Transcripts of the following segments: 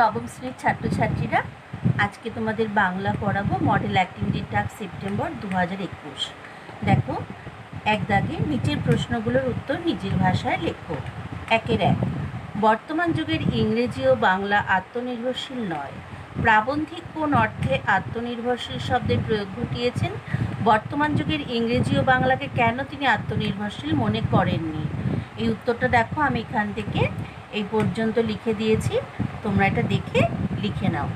নবম শ্রেণীর ছাত্রছাত্রীরা, আজকে তোমাদের বাংলা পড়াবো মডেল অ্যাক্টিভিটি টাস্ক সেপ্টেম্বর 2021। দেখো, এক দাগে নিচের প্রশ্নগুলোর উত্তর নিজের ভাষায় লেখো। 1 বর্তমান যুগের ইংরেজি ও বাংলা আত্মনির্ভরশীল নয়। প্রাবন্ধিক কোন অর্থে আত্মনির্ভরশীল শব্দের প্রয়োগ ঘটিয়েছেন? বর্তমান যুগের ইংরেজি ও বাংলাকে কেন তিনি আত্মনির্ভরশীল মনে করেননি? এই উত্তরটা দেখো, আমি এখান থেকে এই পর্যন্ত লিখে দিয়েছি, তোমরা এটা দেখে লিখে নাও।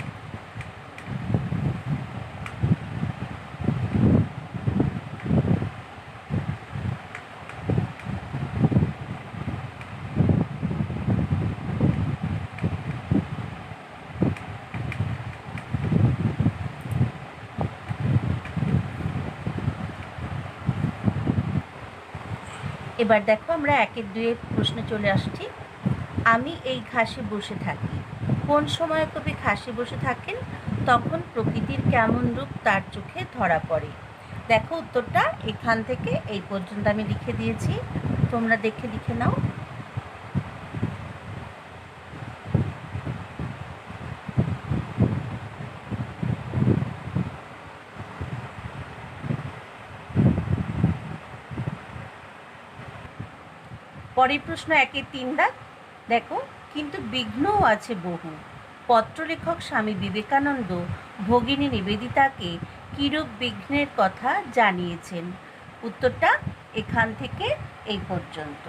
এবার দেখো, আমরা 1-2 প্রশ্নে চলে আসছি। আমি এই ঘাসে বসে থাকি। কোন সময় কবি ঘাসে বসে থাকেন? তখন প্রকৃতির কেমন রূপ তার চোখে ধরা পড়ে। দেখো, উত্তরটা এখান থেকে এই পর্যন্ত আমি লিখে দিয়েছি, তোমরা দেখে লিখে নাও। পরের প্রশ্ন 1-3 দাগ। দেখো, কিন্তু বিঘ্নও আছে বহু। পত্রলেখক স্বামী বিবেকানন্দ ভগিনী নিবেদিতাকে কিরূপ বিঘ্নের কথা জানিয়েছেন? উত্তরটা এখান থেকে এই পর্যন্ত।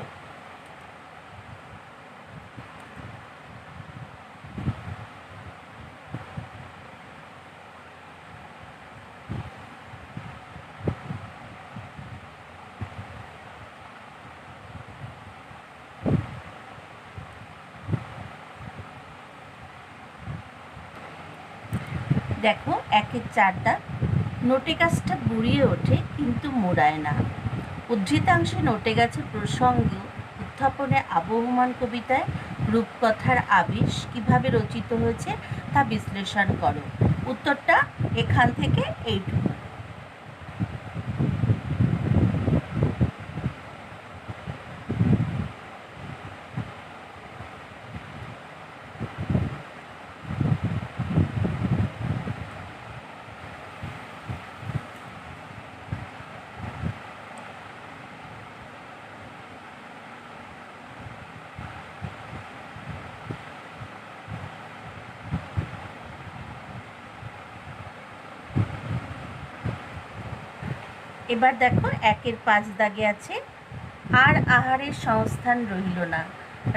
দেখো, 1-4 দাগ। নোটে গাছটা বুড়িয়ে ওঠে কিন্তু মোড়ায় না। উদ্ধৃতাংশে নোটে গাছের প্রসঙ্গ উত্থাপনে আবহমান কবিতায় রূপকথার আবেশ কিভাবে রচিত হয়েছে তা বিশ্লেষণ করো। উত্তরটা এখান থেকে এইটুকু। এবার দেখো, 1-5 দাগে আছে, আর আহারের সংস্থান রহিল না।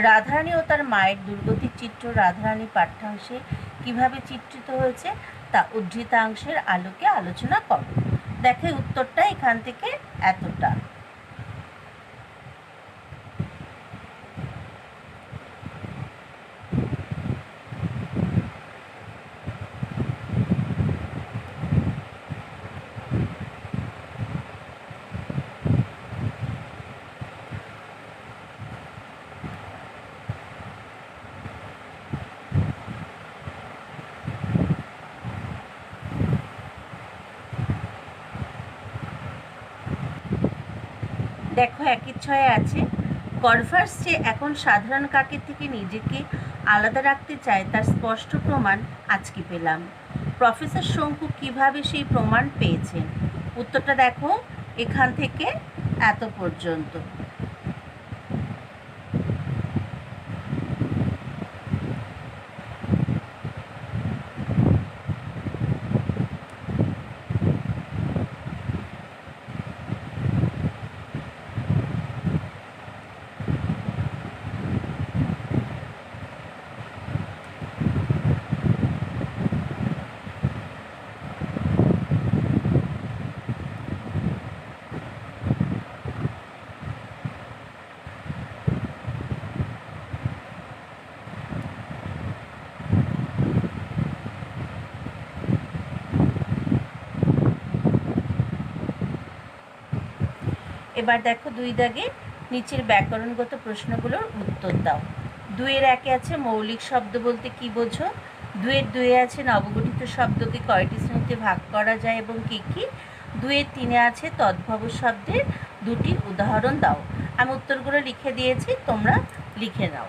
রাধারানী ও তার মায়ের দুর্গতির চিত্র রাধারানী পাঠ্যাংশে কিভাবে চিত্রিত হয়েছে তা উদ্ধৃতাংশের আলোকে আলোচনা করো। দেখো, উত্তরটা এখান থেকে এতটা। দেখো, 1-6 আছে, কনভার্স যে এখন সাধারণ কাকের থেকে নিজেকে আলাদা রাখতে চায় তার স্পষ্ট প্রমাণ আজকে পেলাম। প্রফেসর শঙ্কু কিভাবে সেই প্রমাণ পেয়েছেন? উত্তরটা দেখো এখান থেকে এত পর্যন্ত। এবার দেখো, 2 দাগে নিচের ব্যাকরণগত প্রশ্নগুলোর উত্তর দাও। 2-1 আছে, মৌলিক শব্দ বলতে কি বোঝো? 2-2 আছে, নবগঠিত শব্দকে কয়টি শ্রেণীতে ভাগ করা যায় এবং কি কি? 2-3 আছে, তদ্ভব শব্দের 2টি উদাহরণ দাও। আমি উত্তরগুলো লিখে দিয়েছি, তোমরা লিখে নাও।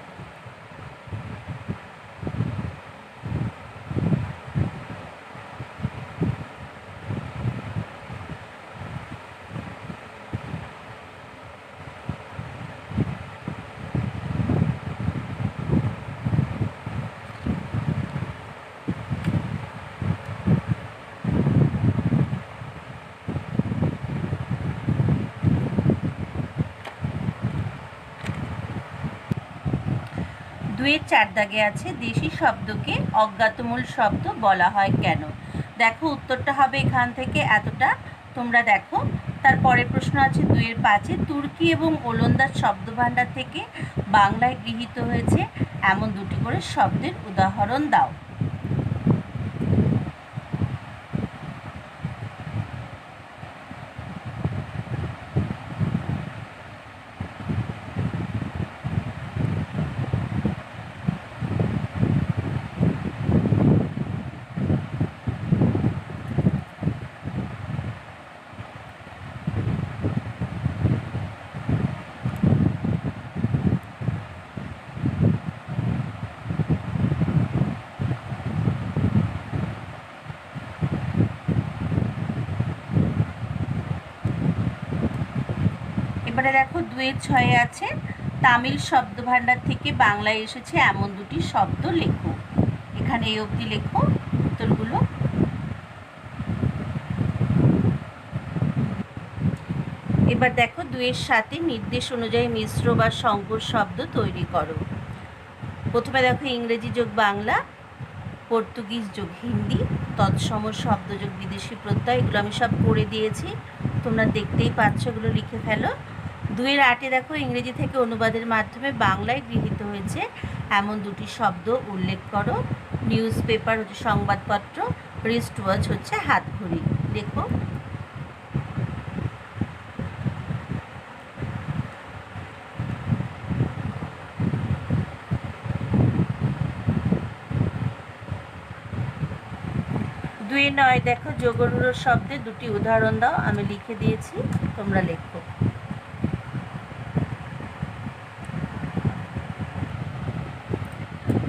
2-এর 4 দাগে আছে দেশি শব্দকে অজ্ঞাতমূল শব্দ বলা হয় কেন? দেখো উত্তরটা হবে এখান থেকে এতটা, তোমরা দেখো। তারপরের প্রশ্ন আছে 2-এর 5-এ তুর্কি এবং ওলন্দাজ শব্দভাণ্ডার থেকে বাংলায় গৃহীত হয়েছে এমন দুটি করে শব্দের উদাহরণ দাও। এবারে দেখো 2-এর 6-এ আছে তামিল শব্দভাণ্ডার থেকে বাংলায় এসেছে এমন দুটি শব্দ লেখো। এখানে এই অবধি লেখো উত্তরগুলো। এবার দেখো 2-এর 7-এ নির্দেশ অনুযায়ী মিশ্র বা সংকর শব্দ তৈরি করো। প্রথমে দেখো ইংরেজি যোগ বাংলা, পর্তুগিজ যোগ হিন্দি, তৎসম শব্দ যোগ বিদেশি প্রত্যয়, এগুলো আমি সব করে দিয়েছি, তোমরা দেখতেই পাচ্ছ, এগুলো লিখে ফেলো। 2-এর 8-এ দেখো ইংরেজি থেকে অনুবাদের মাধ্যমে বাংলায় গৃহীত হয়েছে এমন দুটি শব্দ উল্লেখ করো। নিউজ পেপার হচ্ছে সংবাদপত্র, রিস্ট ওয়াচ হচ্ছে হাতঘড়ি। দেখো দুই 9 দেখো যোগরূঢ় শব্দের দুটি উদাহরণ দাও, আমি লিখে দিয়েছি, তোমরা লেখো।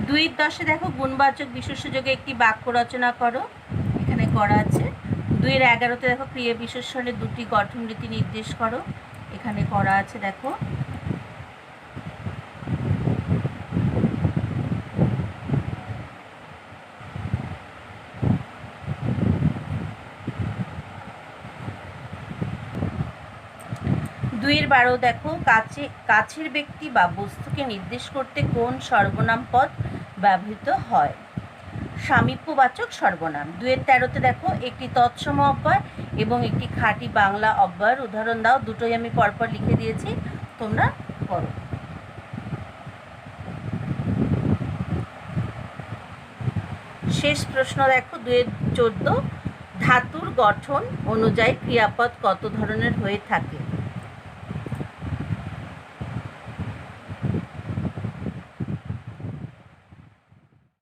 2-এর 10-এ দেখো গুণবাচক বিশেষ্যযোগে একটি বাক্য রচনা করো, এখানে করা আছে। 2-এর 11-তে দেখো ক্রিয়া বিশেষণের দুটি গঠন রীতি নির্দেশ করো, এখানে করা আছে, দেখো। 2-এর 12 দেখো কাছের ব্যক্তি বা বস্তুকে নির্দেশ করতে কোন সর্বনাম পদ ব্যবহৃত হয়? সামীপ্যবাচক সর্বনাম। 2-এর 13-তে দেখো একটি তৎসম অব্যয় এবং একটি খাঁটি বাংলা অব্যয়ের উদাহরণ দাও, দুটোই আমি পরপর লিখে দিয়েছি, তোমরা করো। শেষ প্রশ্ন দেখো 2-এর 14, ধাতুর গঠন অনুযায়ী ক্রিয়াপদ কত ধরনের হয়ে থাকে?